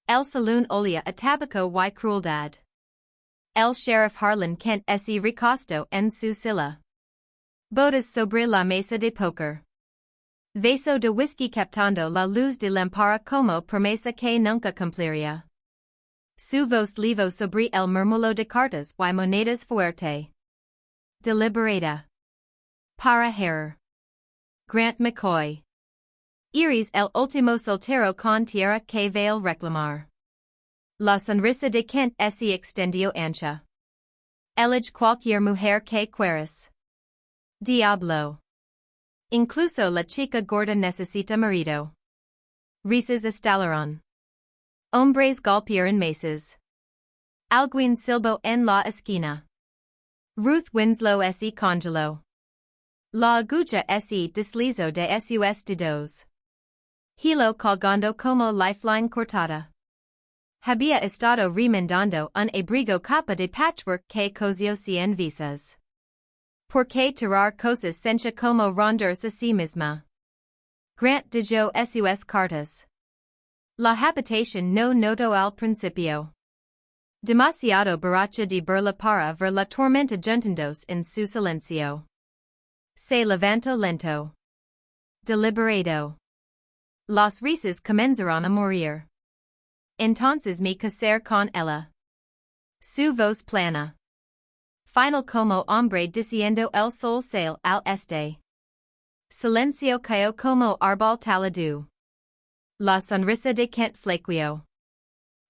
El saloon olia a tabaco y crueldad. El sheriff Harlan Kent se recostó en su silla. Botas sobre la mesa de poker. Vaso de whisky captando la luz de lámpara como promesa que nunca cumpliría. Su voz levo sobre el murmullo de cartas y monedas fuerte. Deliberada. Para herrer. Grant McCoy. Iris el último soltero con tierra que veil reclamar. La sonrisa de Kent se extendió ancha. Elige cualquier mujer que quieras. Diablo. Incluso la chica gorda necesita marido. Risas estalaron. Hombres golpearon mesas. Alguien silbó en la esquina. Ruth Winslow se congeló. La aguja se deslizó de sus dedos. Hilo colgando como lifeline cortada. Había estado remendando un abrigo capa de patchwork que cosió cien visas. ¿Por qué tirar cosas sencha como ronderse a sí misma? Grant dejó sus cartas. La habitación no notó al principio. Demasiado borracha de burla para ver la tormenta juntos en su silencio. Se levantó lento. Deliberado. Las risas comenzaron a morir. Entonces me casé con ella. Su voz plana. Final como hombre diciendo el sol sale al este. Silencio cayó como árbol talado. La sonrisa de Kent flaqueó.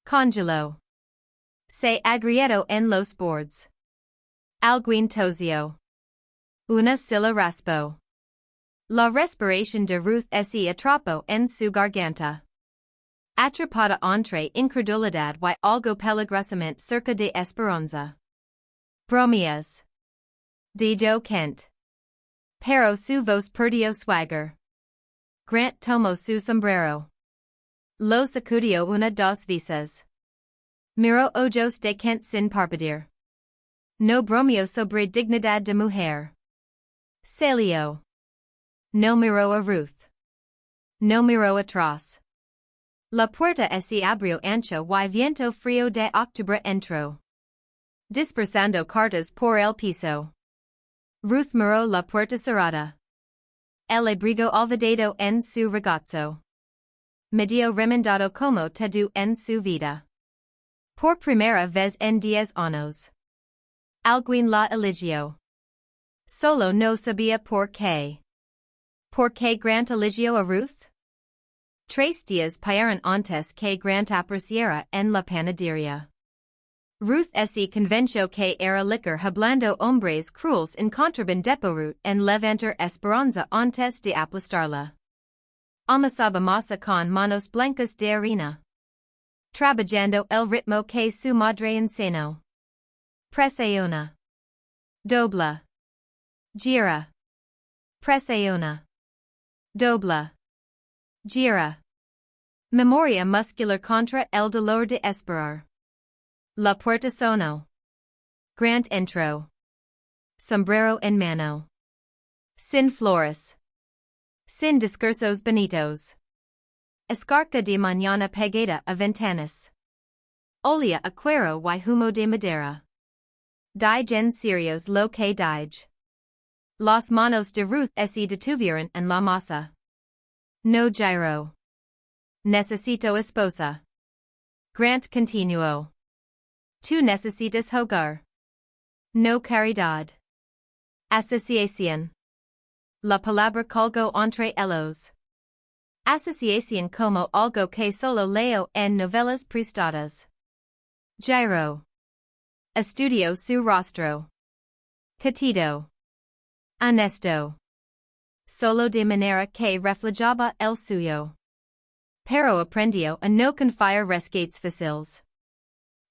Congeló. Se agrietó en los bordes. Alguien tosió. Una silla raspó. La respiración de Ruth se atrapó en su garganta. Atrapada entre incredulidad y algo peligrosamente cerca de esperanza. Bromeas. Dijo Kent. Pero su voz perdió swagger. Grant tomó su sombrero. Lo sacudió una dos veces. Miró ojos de Kent sin parpadear. No bromeó sobre dignidad de mujer. Salió. No miró a Ruth. No miró atrás. La puerta se abrió ancho y viento frío de octubre entró. Dispersando cartas por el piso. Ruth miró la puerta cerrada. El abrigo olvidado en su regazo. Medio remendado como todo en su vida. Por primera vez en 10 años. Alguien la eligió. Solo no sabía por qué. ¿Por qué Grant eligió a Ruth? 3 días pasaron antes que Grant apareciera en la panadería. Ruth se convenció que era licor hablando hombres crueles en contrabandeporut en levantar esperanza antes de aplastarla. Amasaba masa con manos blancas de harina. Trabajando el ritmo que su madre enseñó. Presiona. Dobla. Gira. Presiona. Dobla. Gira. Memoria muscular contra el dolor de esperar. La puerta sonó. Grant entró. Sombrero en mano. Sin flores. Sin discursos bonitos. Escarcha de mañana pegada a ventanas. Olía a cuero y humo de madera. Digen serios lo que dige. Las manos de Ruth se detuvieron en la masa. No giro. Necesito esposa. Grant continuó. Tú necesitas hogar. No caridad. Asociación. La palabra colgó entre ellos. Asociación como algo que solo leo en novelas prestadas. Giro. Estudió su rostro. Catido. Honesto. Solo de manera que reflejaba el suyo. Pero aprendió a no confiar rescates fáciles.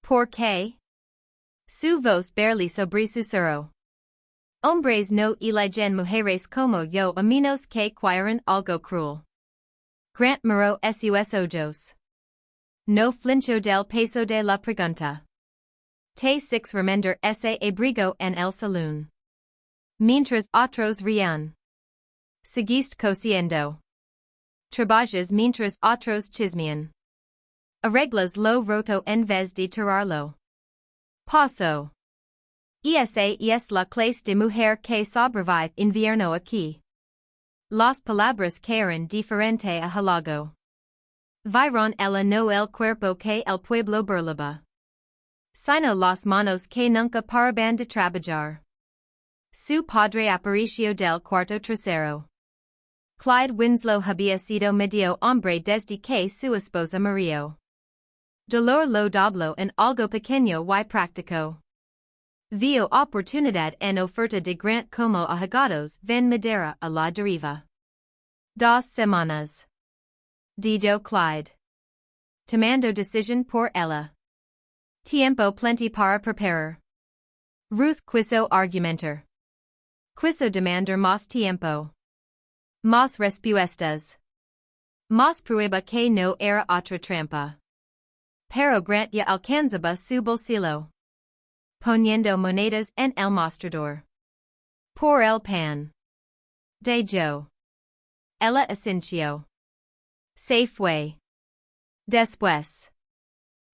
¿Por qué? Su voz barely sobre susurró. Hombres no eligen mujeres como yo a menos que quieran algo cruel. Grant miró sus ojos. No flinchó del peso de la pregunta. T6 remender ese abrigo en el saloon. Mientras otros rían. Seguiste cosiendo. Trabajas mientras otros chismean. Arreglas lo roto en vez de tirarlo. Paso. Esa es la clase de mujer que sobrevive invierno aquí. Las palabras caen diferente a halago. Vieron ella no el cuerpo que el pueblo burlaba, sino las manos que nunca paraban de trabajar. Su padre apareció del cuarto trasero. Clyde Winslow había sido medio hombre desde que su esposa murió. Dolor lo dobló en algo pequeño y práctico. Vio oportunidad en oferta de grant como ahogados ven madera a la deriva. 2 semanas. Dijo Clyde. Tomando decisión por ella. Tiempo plenty para preparar. Ruth quiso argumentar. Quiso demandar más tiempo. Más respuestas. Más prueba que no era otra trampa. Pero Grant ya alcanzaba su bolsillo, poniendo monedas en el mostrador. Por el pan. De Joe. Ella asintió. Se fue. Después.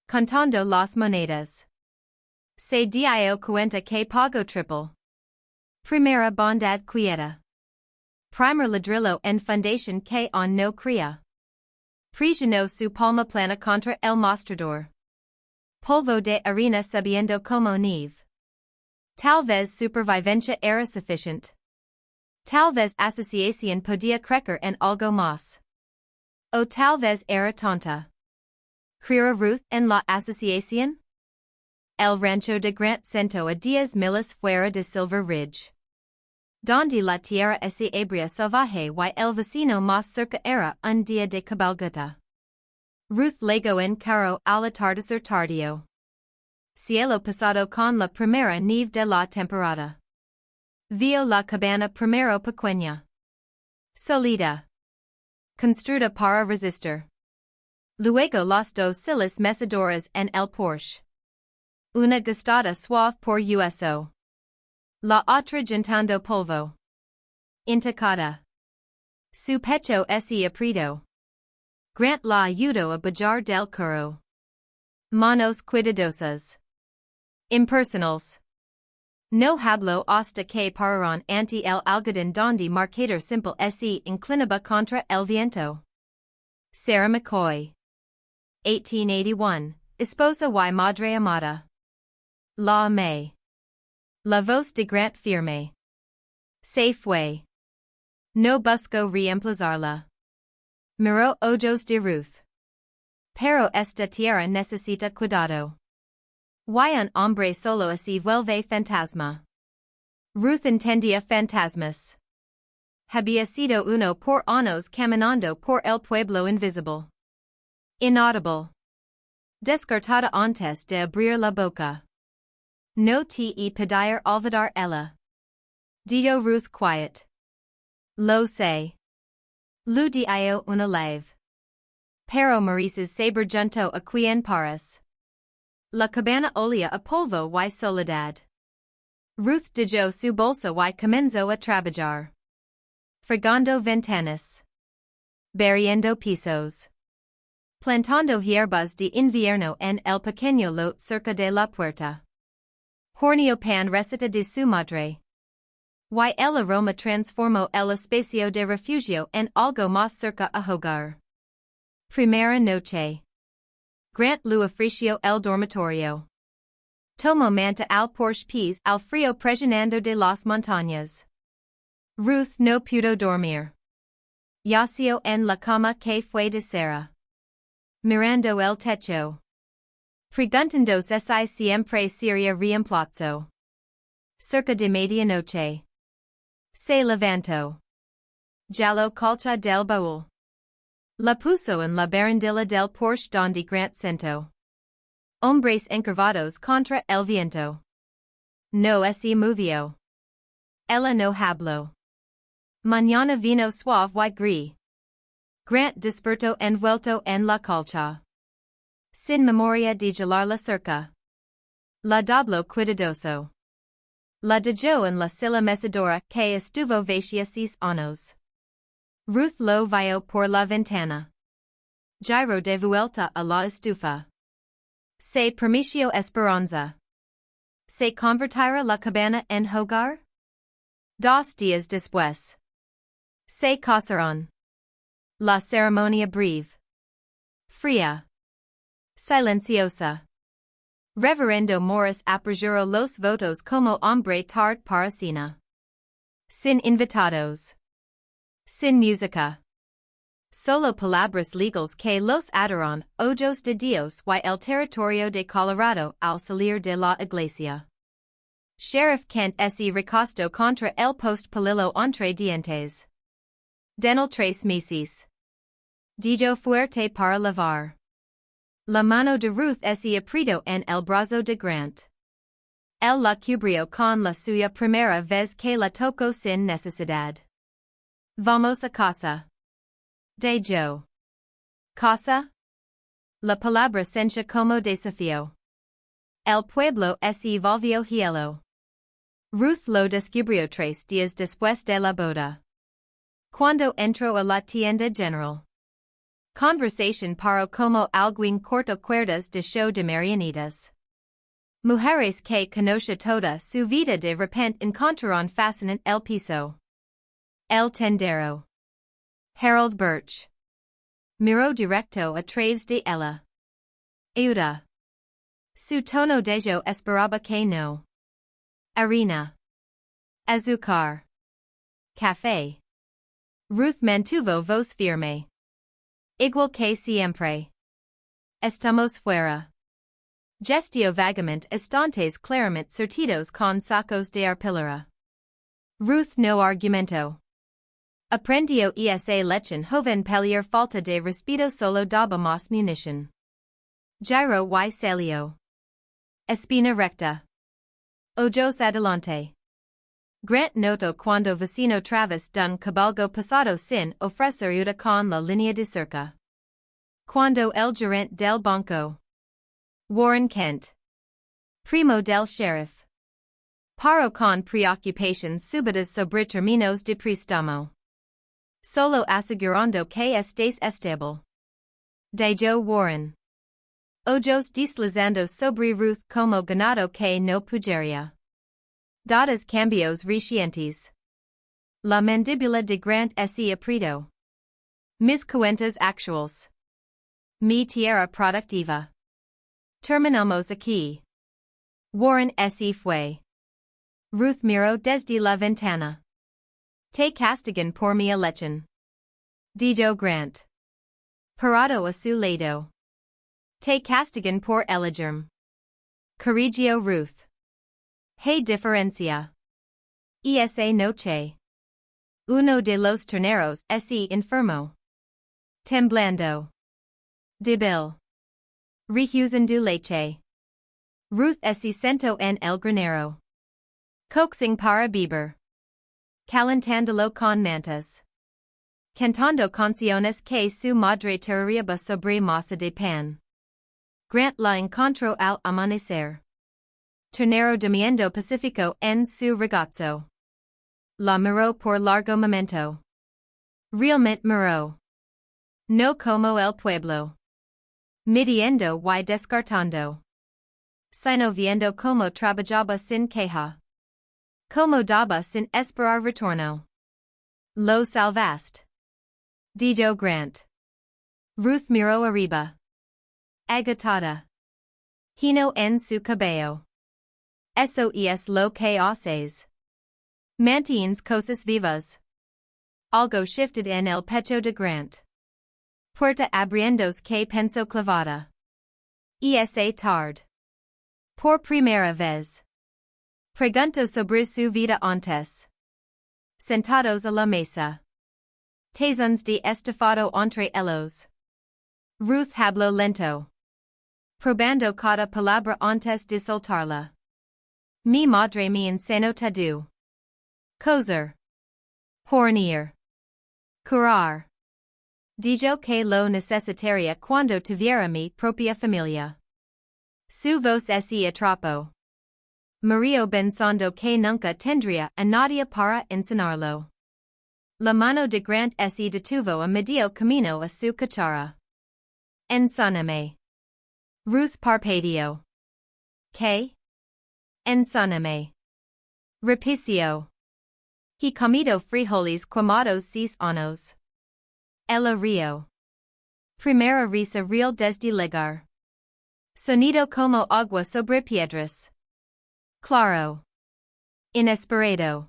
Contando las monedas. Se dio cuenta que pagó triple. Primera bondad quieta. Primer ladrillo en fundación que on no cría. Presionó su palma plana contra el mostrador. Polvo de harina subiendo como nieve. Tal vez supervivencia era suficiente. Tal vez asociación podía crecer en algo más. O tal vez era tonta. ¿Creía Ruth en la asociación? El rancho de Grant sentó a 10 millas fuera de Silver Ridge, donde la tierra ese ebria salvaje y el vecino más cerca era un día de cabalgata. Ruth llegó en carro al atardecer tardío. Cielo pasado con la primera nieve de la temporada. Vio la cabana primero pequeña, solida, construida para resistir. Luego las dos sillas mecedoras en el porche. Una gastada suave por uso. La otra juntando polvo. Intacada. Su pecho ese aprieto. Grant la ayudó a bajar del carro. Manos cuidadosas. Impersonals. No habló hasta que pararon ante el algodón donde marcador simple se inclinaba contra el viento. Sarah McCoy. 1881, esposa y madre amada. La amé. La voz de Grant firme. Se fue. No busco reemplazarla. Miró ojos de Ruth. Pero esta tierra necesita cuidado. Y un hombre solo así vuelve fantasma. Ruth entendía fantasmas. Había sido uno por años caminando por el pueblo invisible. Inaudible. Descartada antes de abrir la boca. No te pedir olvidar ella. Dijo Ruth quiet. Lo sé. Lo dio una leve. Pero Maurice's saber junto a quien paras. La cabana olía a polvo y soledad. Ruth dejó su bolsa y comenzó a trabajar. Fregando ventanas. Barriendo pisos. Plantando hierbas de invierno en el pequeño lot cerca de la puerta. Horneo pan receta de su madre. Y el aroma transformó el espacio de refugio en algo más cerca a hogar. Primera noche. Grant lo ofreció el dormitorio. Tomó manta al porche pies al frío presionando de las montañas. Ruth no pudo dormir. Yació en la cama que fue de Sarah. Mirando el techo. Preguntándose si siempre sería reemplazo. Cerca de medianoche. Se levantó. Jaló colcha del baúl. La puso en la barandilla del porche donde Grant sentó. Hombres encorvados contra el viento. No se movió. Ella no habló. Mañana vino suave y gris. Grant despertó envuelto en la colcha. Sin memoria de jalarla cerca. La dobló cuidadoso. La dejó en la silla mecedora que estuvo vacía 6 años. Ruth lo vio por la ventana. Giro de vuelta a la estufa. Se permiso esperanza. Se convertirá la cabana en hogar? 2 días después. Se casaron. La ceremonia breve. Fría. Silenciosa. Reverendo Morris aperjuró los votos como hombre tard para cena. Sin invitados. Sin música. Solo palabras legales que los ataron, ojos de Dios y el territorio de Colorado al salir de la iglesia. Sheriff Kent se recostó contra el post palillo entre dientes. Denel 3 meses. Dijo fuerte para lavar. La mano de Ruth se apretó en el brazo de Grant. Él la cubrió con la suya primera vez que la tocó sin necesidad. Vamos a casa. De Joe. Casa? La palabra sencha como desafío. El pueblo se volvió hielo. Ruth lo descubrió 3 días después de la boda. Cuando entró a la tienda general. Conversation paró como alguien corto cuerdas de show de marionetas. Mujeres que conoce toda su vida de repente encontraron fascinante el piso. El tendero. Harold Birch. Miró directo a través de ella. Euda. Su tono de yo esperaba que no. Harina. Azúcar. Café. Ruth mantuvo voz firme. Igual que siempre. Estamos fuera. Gestio vagamente estantes claramente surtidos con sacos de arpillera. Ruth no argumentó. Aprendió esa lección joven pelear falta de respeto solo daba más munición. Giro y salió. Espina recta. Ojos adelante. Grant notó cuando vecino Travis dun cabalgo pasado sin ofrecer ayuda con la línea de cerca. Cuando el gerente del banco. Warren Kent. Primo del sheriff. Paró con preocupaciones súbitas sobre términos de préstamo. Solo asegurando que estés estable. Dijo Warren. Ojos deslizando sobre Ruth como ganado que no pudiera. Dadas cambios recientes. La mandíbula de Grant se apretó. Mis cuentas actuales. Mi tierra productiva. Terminamos aquí. Warren se fue. Ruth miró desde la ventana. Te castigan por mi elección. Dijo Grant. Parado a su lado. Te castigan por elegirme. Corrigió Ruth. Hey diferencia. Esa noche. Uno de los terneros se enfermó. Temblando. Débil. Rehusando leche. Ruth se sentó en el granero. Coaxing para beber. Calentándolo con mantas. Cantando canciones que su madre tarareaba sobre masa de pan. Grant la encontró al amanecer. Ternero durmiendo pacífico en su regazo. La miró por largo momento. Realmente miró. No como el pueblo. Midiendo y descartando. Sino viendo como trabajaba sin queja. Como daba sin esperar retorno. Lo salvaste. Dijo Grant. Ruth miró arriba. Agotada. Hino en su cabello. Eso es lo que haces. Mantienes cosas vivas. Algo shifted en el pecho de Grant. Puerta abriéndose que pensó clavada. Esa tarde. Por primera vez. Preguntó sobre su vida antes. Sentados a la mesa. Tazones de estofado entre ellos. Ruth habló lento. Probando cada palabra antes de soltarla. Mi madre me enseñó todo. Coser. Hornear. Curar. Dijo que lo necesitaría cuando tuviera mi propia familia. Su voz se atrapó. Murió pensando que nunca tendría a nadie para enseñarlo. La mano de Grant se detuvo a medio camino a su cuchara. Ensóname. Ruth Parpadio. K. Ensóname. Repicio. He comido frijoles quemados sis años. Ella río. Primera risa real desde llegar. Sonido como agua sobre piedras. Claro. Inesperado.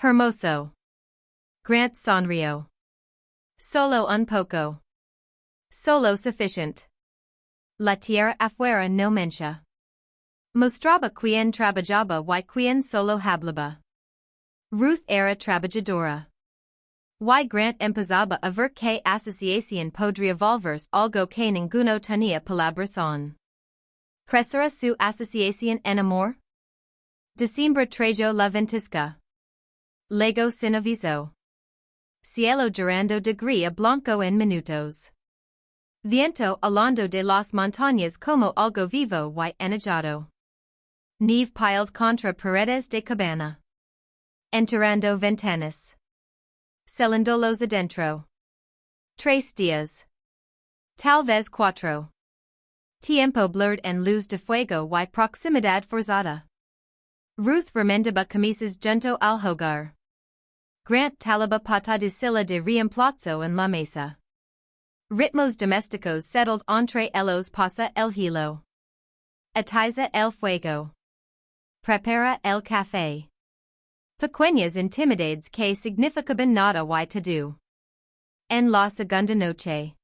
Hermoso. Grant sonrió. Solo un poco. Solo sufficient. La tierra afuera no mencha. Mostraba quien trabajaba y quien solo hablaba. Ruth era trabajadora. Y Grant empezaba a ver que asociación podría volverse algo que ninguno tenía palabras on. ¿Crecerá su asociación en amor? Diciembre trajo la ventisca. Lego sin aviso. Cielo durando de gris blanco en minutos. Viento alando de las montañas como algo vivo y enojado. Nieve piled contra paredes de cabana. Enterrando ventanas. Celindolos adentro. 3 días. Tal vez 4. Tiempo blurred en luz de fuego y proximidad forzada. Ruth remendaba camisas junto al hogar. Grant talaba patadicilla de reemplazo en la mesa. Ritmos domésticos settled entre ellos pasa el hilo. Atiza el fuego. Prepara el café. Pequeñas intimidades que significaban nada y to do. En la segunda noche.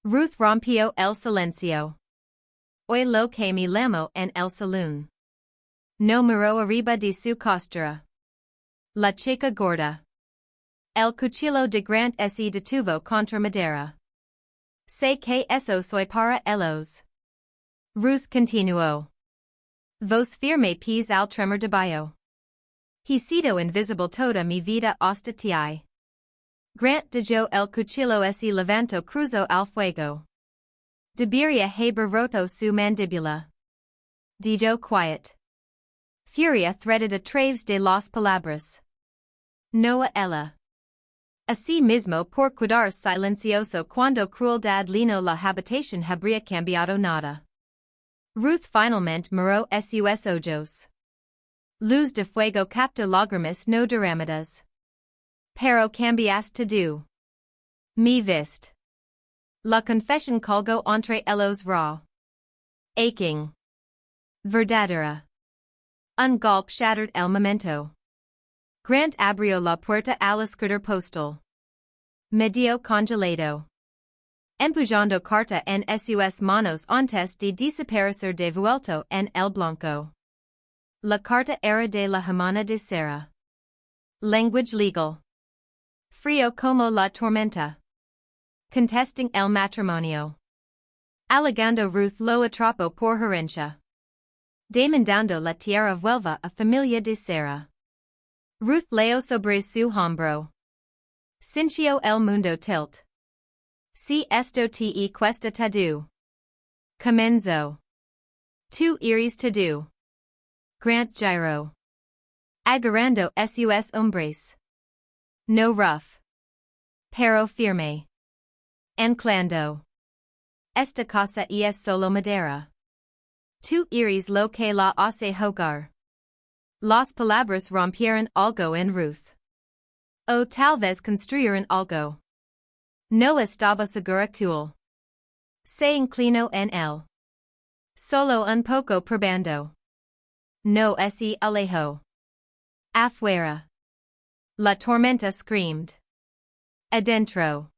Ruth rompió el silencio. Hoy lo que me lamo en el saloon. No miró arriba de su costura. La chica gorda. El cuchillo de Grant se detuvo contra madera. Sé que eso soy para ellos. Ruth continuó. Vos firme pies al tremor de bio. He sido invisible toda mi vida hasta ti. Grant dejó el cuchillo se levantó cruzó al fuego. Debería haber roto su mandíbula. Dijo quiet. Furia threaded a través de las palabras. No a ella. Así mismo por quedar silencioso cuando crueldad lino la habitación habría cambiado nada. Ruth finalmente miró sus ojos. Luz de fuego capta lágrimas no derramadas. Pero cambiaste tú. Me viste. La confesión colgó entre ellos raw. Aching. Verdadera. Un golpe shattered el momento. Grant abrió la puerta al escritor postal. Medio congelado. Empujando carta en sus manos antes de desaparecer de vuelto en el blanco. La carta era de la hermana de Sarah. Language legal. Frío como la tormenta. Contesting el matrimonio. Alegando Ruth lo atrapó por herencia. Demandando la tierra vuelva a familia de Sarah. Ruth leo sobre su hombro. Sintió el mundo tilt. Si esto te cuesta tadu. Comenzó. Tu iris tadu. Grant giro. Agarrando sus hombres. No rough. Pero firme. Anclando. Esta casa es solo madera. Tu iris lo que la hace hogar. Las palabras rompieron algo en Ruth. O tal vez construyeron algo. No estaba segura cool. Se inclinó en él. Solo un poco probando. No se alejó. Afuera. La tormenta screamed. Adentro.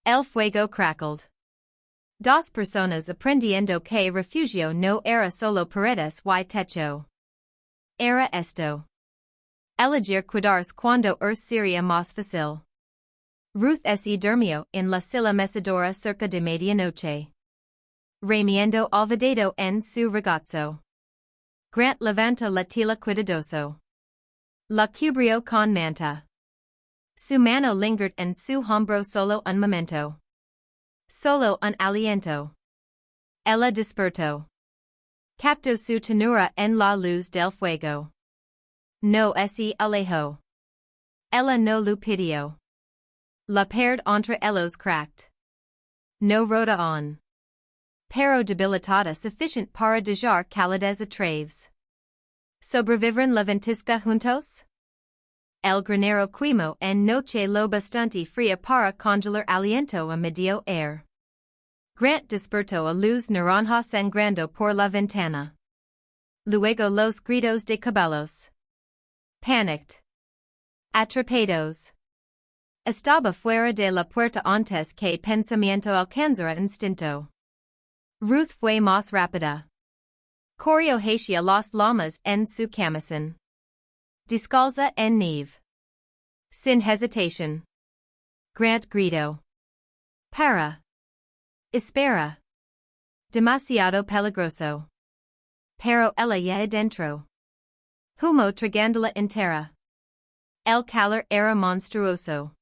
El fuego crackled. Dos personas aprendiendo que refugio no era solo paredes y techo. Era esto. Elegir cuidarse cuando sería más fácil. Ruth se durmió en la silla mecedora cerca de medianoche. Remiendo olvidado en su regazo. Grant levantó la tela cuidadoso. La cubrió con manta. Su mano lingered en su hombro solo un momento. Solo un aliento. Ella despertó. Captó su ternura en la luz del fuego. No se alejó. Ella no lo pidió. La pared entre ellos cracked. no roda on. Pero debilitada sufficient para dejar calidez a traves. Sobrevivieron la ventisca juntos? El Granero quimo en noche lo bastante fría para congelar aliento a medio air. Grant despertó a luz naranja sangrando por la ventana. Luego los gritos de caballos. Panicked. Atrapados. Estaba fuera de la puerta antes que pensamiento alcanzara instinto. Ruth fue más rápida. Corrió hacia las llamas en su camisón. Descalza en nieve. Sin hesitation. Grant gritó. Para. Espera. Demasiado peligroso. Pero ella ya adentro. Humo tragándola entera. El calor era monstruoso.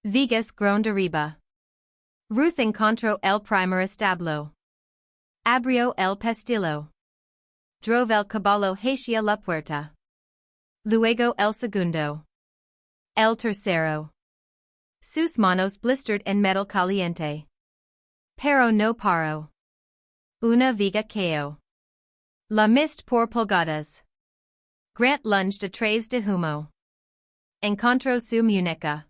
Vegas groaned arriba. Ruth encontró el primer establo. Abrió el pestillo. Drove el caballo hacia la puerta. Luego el segundo. El tercero. Sus manos blistered en metal caliente. Pero no paró. Una viga cayó. La mist por pulgadas. Grant lunged a través de humo. Encontró su muñeca.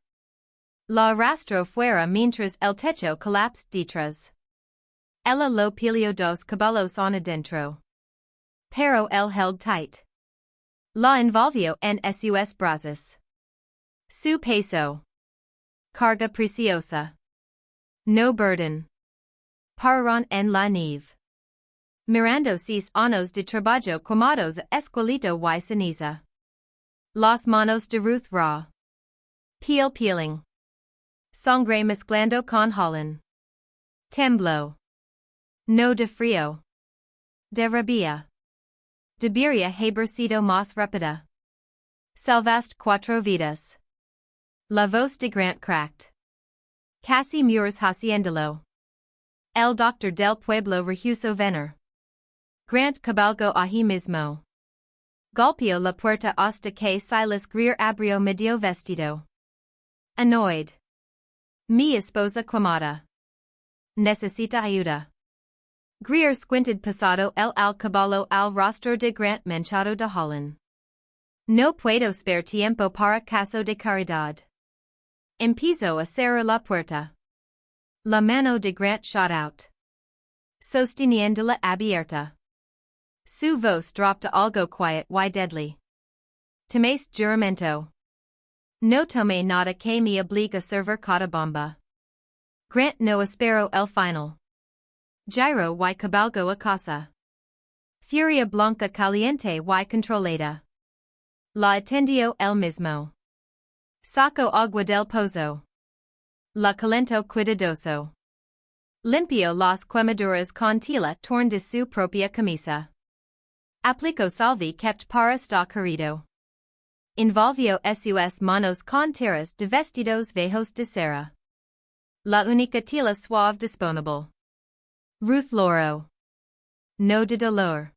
La arrastró fuera mientras el techo collapsed detrás. Ella lo peleó dos caballos en adentro. Pero él held tight. La envolvió en sus brazos. Su peso. Carga preciosa. No burden. Pararon en la nieve. Mirando sus años de trabajo quemados a esqueleto y ceniza. Las manos de Ruth raw. Peeling. Sangre mezclando con Holland. Tembló. No de frío. De rabia. Debería haber sido más rápida. Salvaste cuatro vidas. La voz de Grant cracked. Casi mueres haciéndolo. El doctor del pueblo rehuso venir. Grant cabalgó allí mismo. Golpeó la puerta hasta que Silas Greer abrió medio vestido. Annoyed. Mi esposa quemada. Necesita ayuda. Greer squinted pasado el al caballo al rostro de Grant manchado de Holland. No puedo spare tiempo para caso de caridad. Empezó a cerrar la puerta. La mano de Grant shot out. Sosteniéndola abierta. Su voz dropped to algo quiet y deadly. Tomes juramento. No tome nada que me obligue a servir cada bomba. Grant no esperó el final. Giro y cabalgo a casa. Furia blanca caliente y controlada. La atendió el mismo. Sacó agua del pozo. La calentó cuidadoso. Limpió las quemaduras con tela torn de su propia camisa. Aplicó salvi kept para estar querido. Envolvió sus manos con tiras de vestidos viejos de cera. La única tela suave disponible. Ruth lloró. No de dolor.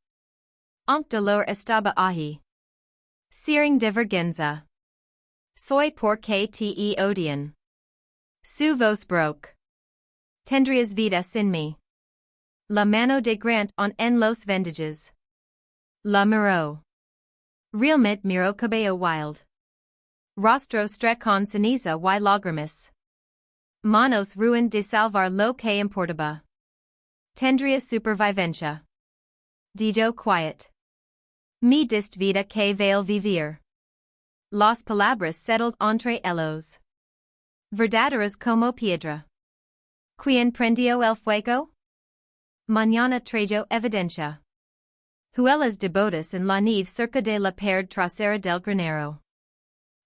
Aunque dolor estaba allí. Searing de vergüenza. Soy porque te odian. Su voz broke. Tendrías vida sin mí. La mano de Grant en los vendajes. La miró. Realmente miró cabello wild. Rostro con ceniza y lágrimas. Manos ruin de salvar lo que importaba. Tendría supervivencia. Dijo quiet. Mi dist vida que vale vivir. Las palabras settled entre ellos. Verdaderas como piedra. ¿Quién prendió el fuego? Mañana traigo evidencia. Huellas de botas en la nieve cerca de la pared trasera del granero.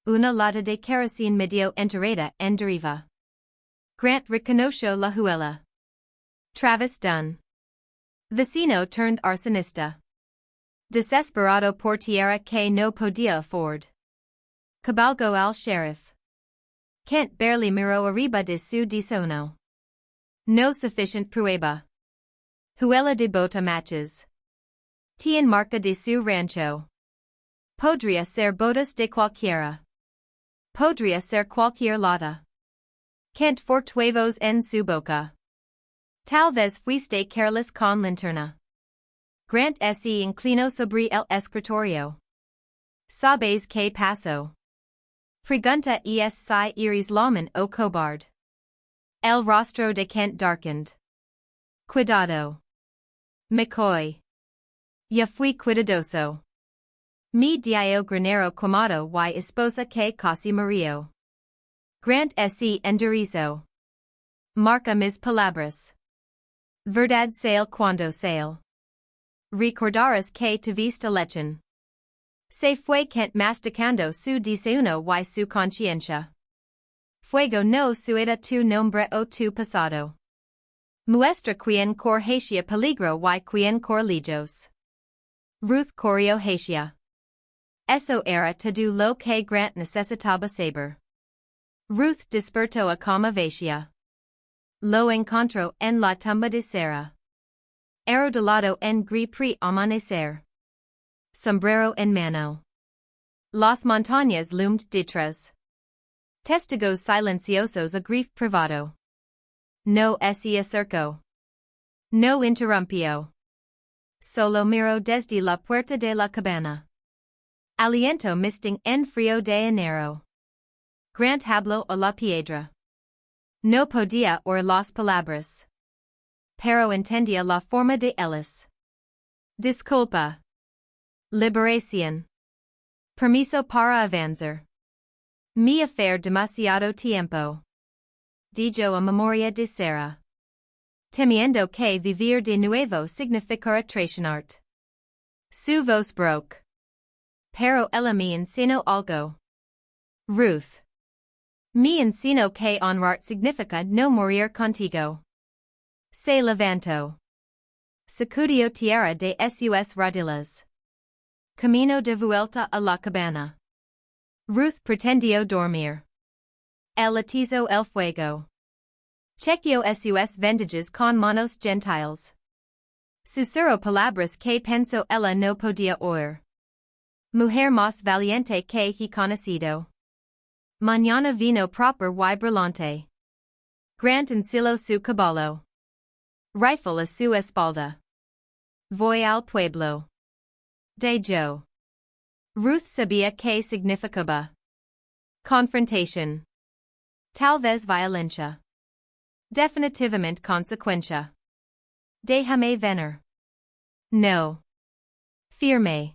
Una lata de kerosene medio enterrada en deriva. Grant reconoció la huella. Travis Dunn. Vecino turned arsonista. Desesperado por tierra que no podía afford. Cabalgo al sheriff. Kent barely miró arriba de su disono. No sufficient prueba. Huella de bota matches. Tien marca de su rancho. Podría ser botas de cualquiera. Podría ser cualquier lata. Kent fortuevos en su boca. Tal vez fuiste careless con linterna. Grant se inclino sobre el escritorio. Sabes que paso. Pregunta es si eres laman o cobarde. El rostro de Kent darkened. Cuidado. McCoy. Ya fui cuidadoso. Mi dio Granero quemado y esposa que casi murió. Grant se enderizo. Marca mis palabras. Verdad sale cuando sale. Recordarás que tuviste lechen. Se fue Kent masticando su desayuno y su conciencia. Fuego no sueda tu nombre o tu pasado. Muestra quien corregia peligro y quien corlijos. Ruth corrió. Eso era todo lo que Grant necesitaba saber. Ruth despertó a como vacía. Lo encontró en la tumba de Sarah. Era de lado en gris pre amanecer. Sombrero en mano. Las montañas loomed detrás. Testigos silenciosos a grief privado. No se acercó. No interrumpió. Solo miró desde la puerta de la cabana. Aliento misting en frío de enero. Grant habló a la piedra. No podía oír las palabras. Pero entendía la forma de ellas. Disculpa. Liberación. Permiso para avanzar. Mi affair demasiado tiempo. Dijo a memoria de Sarah. Temiendo que vivir de nuevo significara traicionarte. Su voz broke. Pero ella me enseñó algo. Ruth. Me enseñó que honrar significa no morir contigo. Se levantó. Sacudió tierra de sus rodillas. Camino de vuelta a la cabana. Ruth pretendió dormir. Él atizó el fuego. Chequeó sus vendajes con manos gentiles. Susurró palabras que pensó ella no podía oír. Mujer más valiente que he conocido. Mañana vino proper y brillante. Grant ensiló su caballo. Rifle a su espalda. Voy al pueblo. De yo. Ruth sabía que significaba. Confrontation. Tal vez violencia. Definitivamente consecuencia. Déjame venir. No. Firme.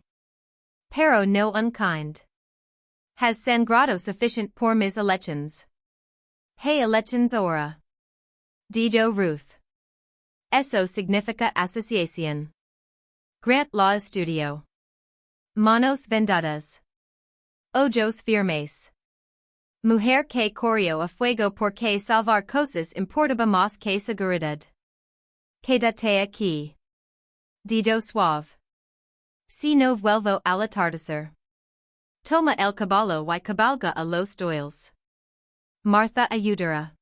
Pero no unkind. Has sangrado sufficient por mis elections. Hey elections ahora. Dijo Ruth. Eso significa asociación. Grant la estudió. Manos vendadas. Ojos firmes. Mujer que corrió a fuego porque salvar cosas importaba más que seguridad. Quédate aquí. Dijo suave. Si no vuelvo al atardecer. Toma el caballo y cabalga a los doyles. Martha ayudará.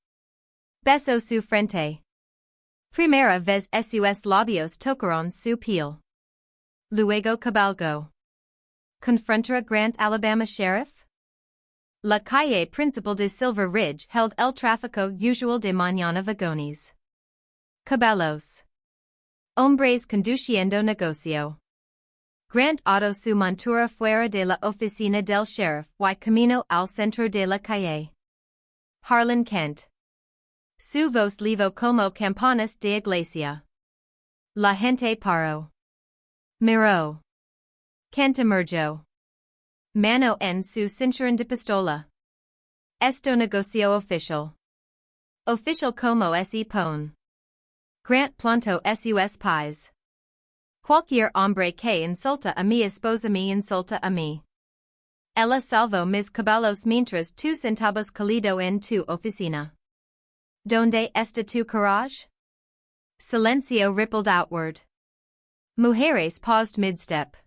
Beso su frente. Primera vez sus labios tocaron su piel. Luego cabalgó. Confrontará Grant Alabama Sheriff? La calle principal de Silver Ridge held el tráfico usual de mañana vagones. Caballos. Hombres conduciendo negocio. Grant auto su montura fuera de la oficina del sheriff y camino al centro de la calle. Harlan Kent. Su voz levo como campanas de iglesia. La gente paró. Miró. Kent emergió. Mano en su cinturón de pistola. Esto negocio oficial. Oficial como se pone. Grant plantó sus pies. Cualquier hombre que insulta a mi esposa me insulta a mí. Ella salvó mis caballos mientras tú sentabas cálido en tu oficina. ¿Dónde está tu coraje? Silencio rippled outward. Mujeres paused mid-step.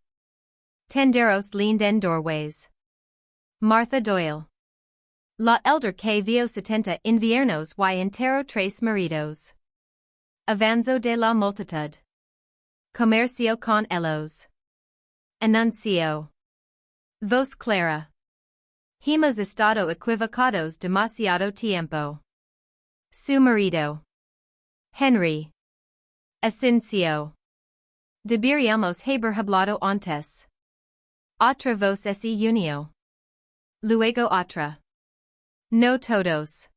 Tenderos leaned en doorways. Martha Doyle. La elder que vio 70 inviernos y entero 3 maridos. Avanzo de la multitud. Comercio con ellos. Anuncio. Voz clara. Hemos estado equivocados demasiado tiempo. Su marido. Henry. Ascencio. Deberíamos haber hablado antes. Otra vez ese junio. Luego otra. No todos.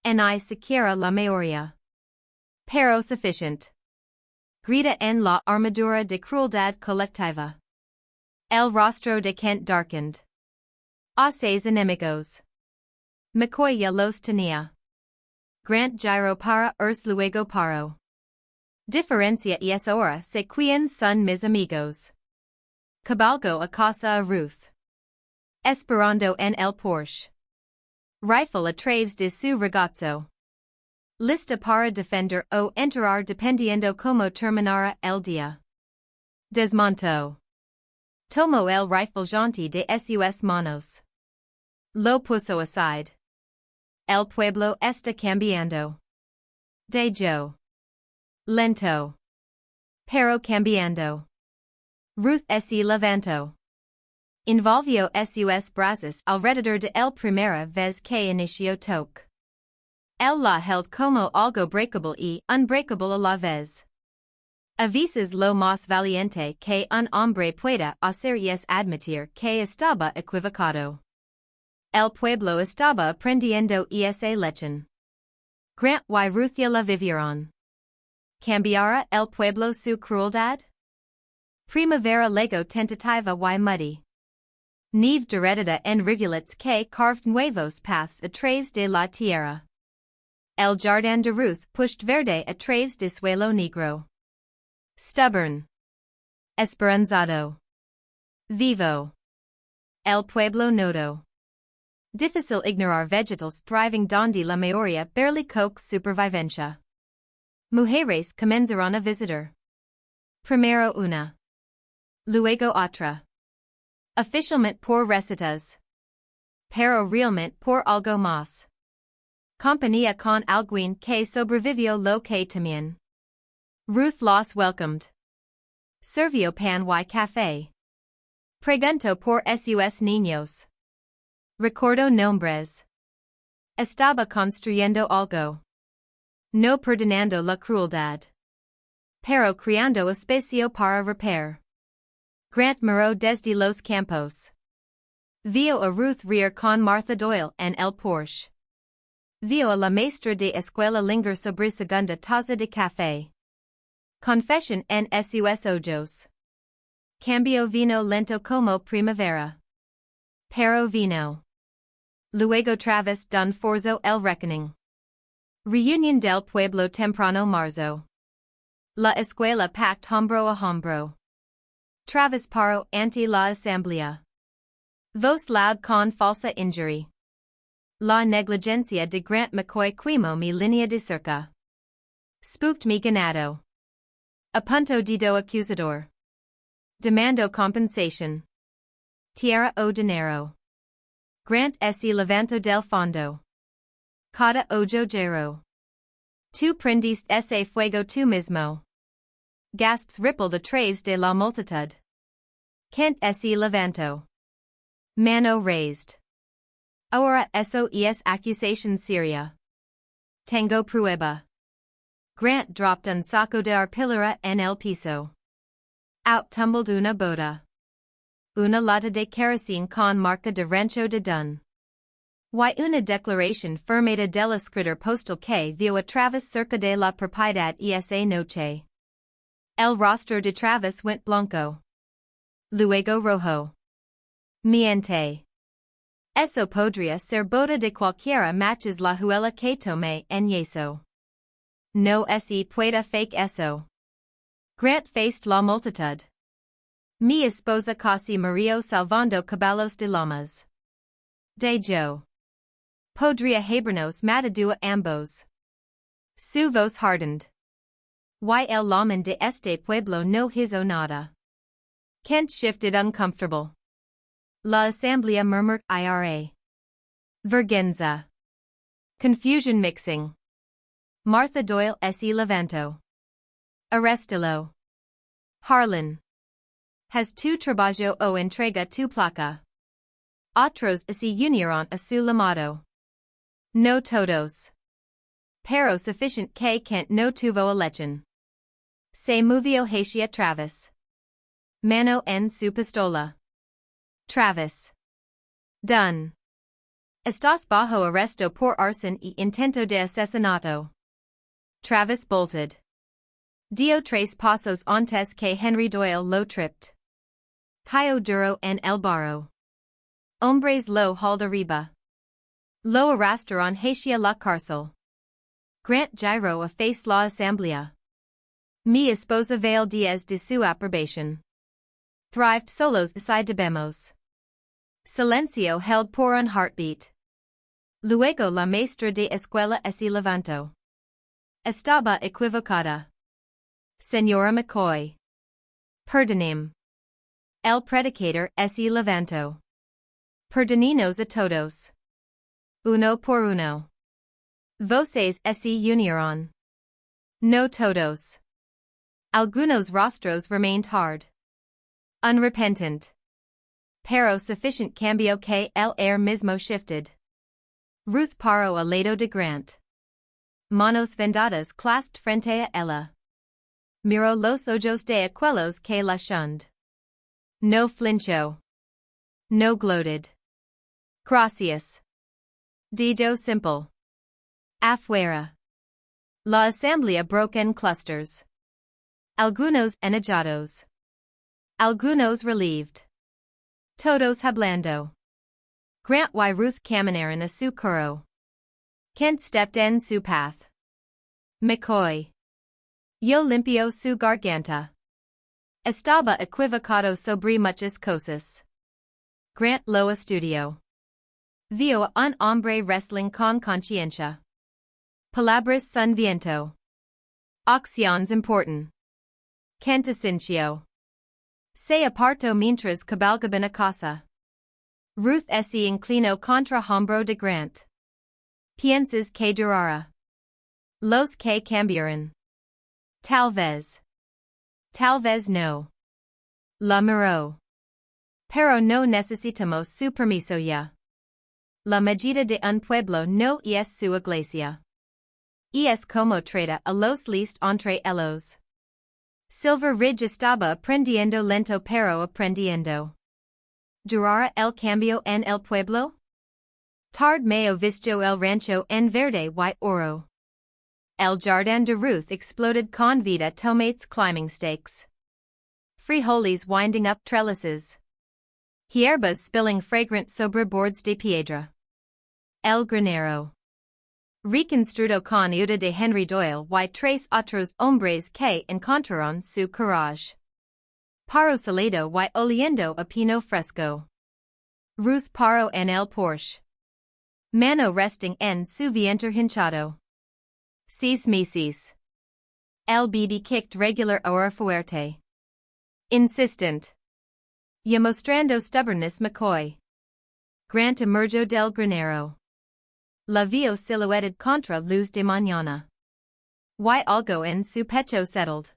Ni siquiera la mayoría. Pero sufficient. Grita en la armadura de crueldad colectiva. El rostro de Kent darkened. A seis enemigos. McCoy ya los tenía. Grant giro para luego paro. Diferencia es ahora sé quién son mis amigos. Cabalgo a casa a Ruth. Esperando en el Porsche. Rifle a través de su ragazzo. Lista para defender o enterar dependiendo como terminara el día. Desmonto. Tomo el rifle jaunty de sus manos. Lo puso aside. El pueblo está cambiando. De yo. Lento. Pero cambiando. Ruth se levantó. Envolvió sus brazos alrededor de el primera vez que inició toque. El la held como algo breakable y unbreakable a la vez. A veces lo más valiente que un hombre pueda hacer es admitir que estaba equivocado. El pueblo estaba aprendiendo esa lección. Grant y Ruth ya la vivieron. ¿Cambiará el pueblo su crueldad? Primavera lego tentativa y muddy. Neve derredada en rivulets que carved nuevos paths a través de la tierra. El jardín de Ruth pushed verde a través de suelo negro. Stubborn. Esperanzado. Vivo. El pueblo nodo. Difícil ignorar vegetals thriving donde la mayoría barely coque supervivencia. Mujeres comenzaron a visitar. Primero una. Luego otra. Oficialmente por recetas. Pero realmente por algo más. Compañía con alguien que sobrevivió lo que temían. Ruth los welcomed. Servió pan y café. Preguntó por sus niños. Recordó nombres. Estaba construyendo algo. No perdonando la crueldad. Pero creando espacio para repair. Grant miró desde los campos. Vio a Ruth reír con Martha Doyle en el Porsche. Vio a la maestra de escuela linger sobre segunda taza de café. Confesión en sus ojos. Cambio vino lento como primavera. Pero vino. Luego Travis don forzo el reckoning. Reunión del pueblo temprano marzo. La escuela packed hombro a hombro. Travis paro ante la asamblea. Voz loud con falsa injury. La negligencia de Grant McCoy quimo mi línea de cerca. Spooked mi ganado. A punto dedo acusador. Demando compensation. Tierra o dinero. Grant se levantó del fondo. Cada ojo gero. Tu prendiste ese fuego tú mismo. Gasps rippled a través de la multitud. Kent se levantó. Mano raised. Ahora eso es accusation seria. Tengo prueba. Grant dropped un saco de arpillera en el piso. Out tumbled una bota. Una lata de kerosene con marca de rancho de Dun. Y una declaración firmada del escritor postal que vio a Travis cerca de la propiedad esa noche. El rostro de Travis went blanco. Luego rojo. Miente. Eso podría ser bota de cualquiera matches la huela que tomé en yeso. No se puede fake eso. Grant faced la multitud. Mi esposa casi murió salvando caballos de lomas. De yo. Podría habernos matado a ambos. Su voz hardened. Y el lamen de este pueblo no hizo nada. Kent shifted uncomfortable. La asamblea murmured ira. Vergüenza. Confusion mixing. Martha Doyle se levantó. Arrestilo. Harlan. Has tu trabajo o entrega tu placa. Otros se unieron a su llamado. No todos. Pero sufficient que Kent no tuvo elección. Se movió hacia Travis. Mano en su pistola. Travis. Done. Estás bajo arresto por arson y intento de asesinato. Travis bolted. Dio tres pasos antes que Henry Doyle lo tripped. Cayó duro en el barro. Hombres lo hauled arriba. Lo arrastraron hacia la cárcel. Grant giro a face la asamblea. Mi esposa veil días de su aprobación. Thrived solos aside debemos. Silencio held por un heartbeat. Luego la maestra de escuela se levantó. Estaba equivocada. Señora McCoy. Perdóneme. El predicador se levantó. Perdoninos a todos. Uno por uno. Voces se unieron. No todos. Algunos rostros remained hard. Unrepentant. Pero sufficient cambio que el air mismo shifted. Ruth paró al lado de Grant. Manos vendadas clasped frente a ella. Miró los ojos de aquellos que la shunned. No flinchó. No gloated. Gracias. Dijo simple. Afuera. La asamblea broke en clusters. Algunos enojados. Algunos relieved. Todos hablando. Grant y Ruth caminaron a su carro. Kent stepped en su path. McCoy. Yo limpió su garganta. Estaba equivocado sobre muchas cosas. Grant lo estudió. Vio a un hombre wrestling con conciencia. Palabras son viento. Acciones importan. Kent asintió. Se apartó mientras cabalgaban a casa. Ruth se inclinó contra hombro de Grant. Piensas que durará. Los que cambiaron. Tal vez. Tal vez no. La miró. Pero no necesitamos su permiso ya. La medida de un pueblo no es su iglesia. Es como trata a los least entre ellos. Silver Ridge estaba aprendiendo lento pero aprendiendo. ¿Durará el cambio en el pueblo? Tard mayo visto el rancho en verde y oro. El jardín de Ruth exploded con vida tomates climbing stakes. Frijoles winding up trellises. Hierbas spilling fragrant sobre boards de piedra. El Granero. Reconstruido con ayuda de Henry Doyle y tres otros hombres que encontraron su coraje. Paro salado y oliendo a pino fresco. Ruth paró en el Porsche. Mano resting en su vientre hinchado. Sis meses. El bebé kicked regular or fuerte. Insistent. Y mostrando stubbornness McCoy. Grant emergió del granero. La vio silhouetted contra luz de mañana. Y algo en su pecho settled.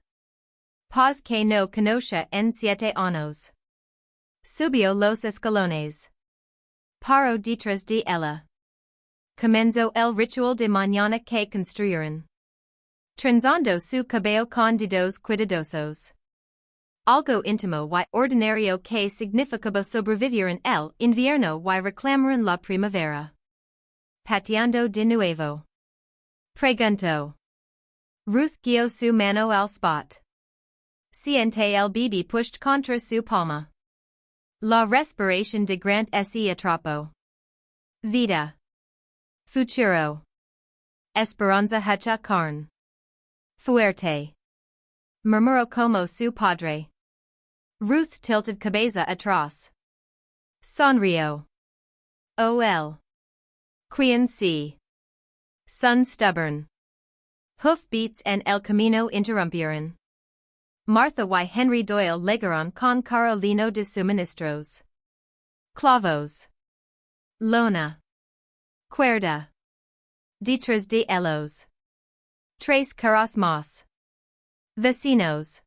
Paz que no conoce en 7 años. Subió los escalones. Paró detrás de ella. Comenzó el ritual de mañana que construyeron. Trenzando su cabello con dedos cuidadosos. Algo íntimo y ordinario que significaba sobrevivir en el invierno y reclamar en la primavera. Pateando de nuevo. Preguntó. Ruth guió su mano al spot. Siente el bebé pushed contra su palma. La respiración de Grant se atrapó. Vida. Futuro. Esperanza hecha carne. Fuerte. Murmuró como su padre. Ruth tilted cabeza atrás. Sonrió. O.L. Quien sí. Son stubborn. Hoofbeats en el camino interrumpieron. Martha y Henry Doyle llegaron con Carolino de suministros. Clavos. Lona. Cuerda. Detrás de ellos. Tres carros más. Vecinos.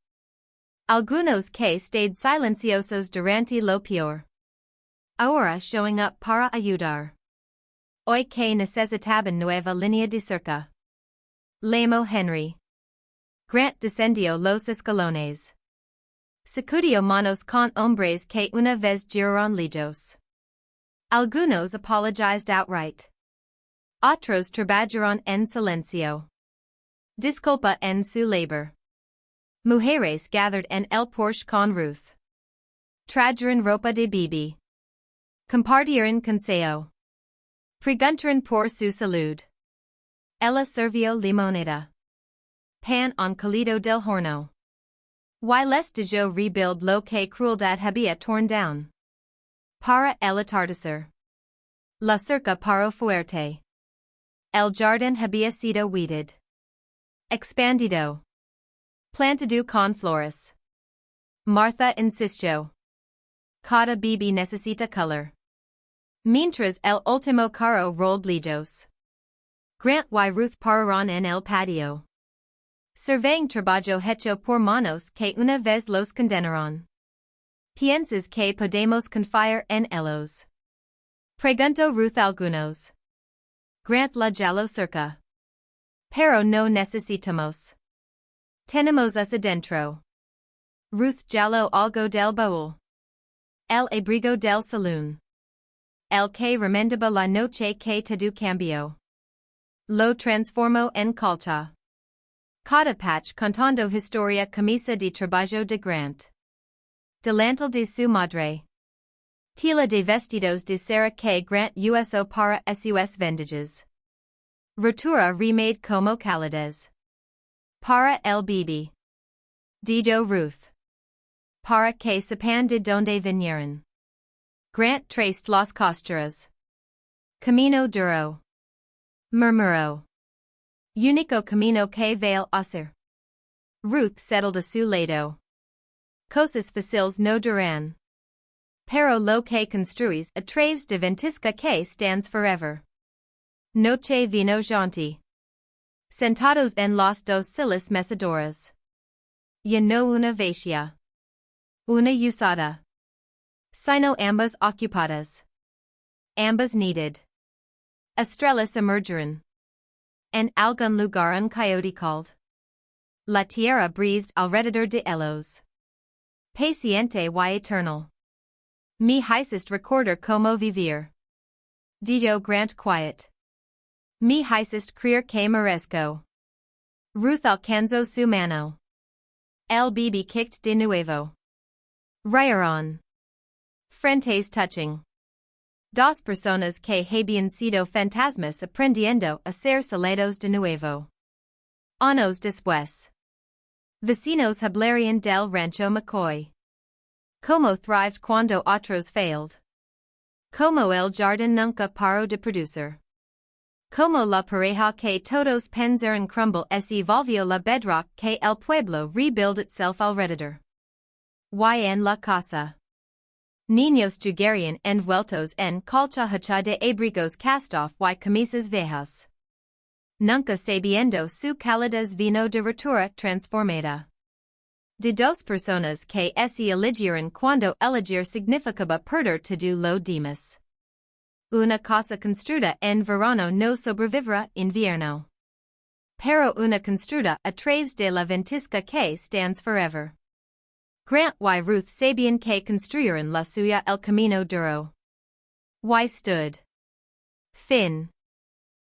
Algunos que stayed silenciosos durante lo peor. Ahora showing up para ayudar. Hoy que necesitaban nueva línea de cerca. Llamó Henry. Grant descendió los escalones. Sacudió manos con hombres que una vez giraron lejos. Algunos apologized outright. Otros trabajaron en silencio. Disculpa en su labor. Mujeres gathered en el porche con Ruth. Trajeron ropa de bebé. Compartieron consejo. Preguntaron por su salud. Ella sirvió limonada. Pan on calido del horno. Y les dejó rebuild lo que crueldad había torn down. Para el atardecer. La cerca paró fuerte. El jardín había sido weeded. Expandido. Plantado con flores. Martha insistió. Cada bebé necesita color. Mientras el último carro rolled lejos. Grant y Ruth pararon en el patio. Surveying trabajo hecho por manos que una vez los condenaron. ¿Piensas que podemos confiar en ellos? Preguntó Ruth algunos. Grant la jaló cerca. Pero no necesitamos. Tenemos us adentro. Ruth jaló algo del baúl. El abrigo del saloon. El que remendaba la noche que todo cambió. Lo transformó en colcha. Cada patch contando historia camisa de trabajo de Grant. Delantal de su madre. Tela de vestidos de Sarah que Grant usó para sus vendajes. Rotura remade como calidez. Para el bebé. Dijo Ruth. Para que sepan de donde vinieron. Grant traced las costuras. Camino duro. Murmuró. Único camino que vale hacer. Ruth settled a su lado. Cosas fáciles no duran. Pero lo que construís a través de Ventisca que stands forever. Noche vino jaunty. Sentados en las dos sillas mesadoras. Ya no una vacía. Una usada. Sino ambas ocupadas. Ambas needed. Estrellas emergeron. En algún lugar un coyote called. La tierra breathed alrededor de ellos. Paciente y eternal. Mi hiciste recordar como vivir. Dijo Grant quiet. Mi hiciste creer que merezco. Ruth alcanzó su mano. El bebé kicked de nuevo. Rieron. Frentes touching. Dos personas que habían sido fantasmas aprendiendo a ser soledos de nuevo. Años después. Vecinos hablarían del rancho McCoy. Cómo thrived cuando otros failed. Cómo el jardín nunca paró de producir. Cómo la pareja que todos pensaron crumble se volvió la bedrock que el pueblo rebuild itself alrededor. Y en la casa. Niños jugarían envueltos en colcha hecha de abrigos cast-off y camisas viejas. Nunca sabiendo su calidez vino de rotura transformada. De dos personas que se eligieron cuando elegir significaba perder todo lo demás. Una casa construida en verano no sobrevivirá invierno. Pero una construida a través de la ventisca que stands forever. Grant y Ruth sabían que construyeron la suya el camino duro. Y stood. Fin.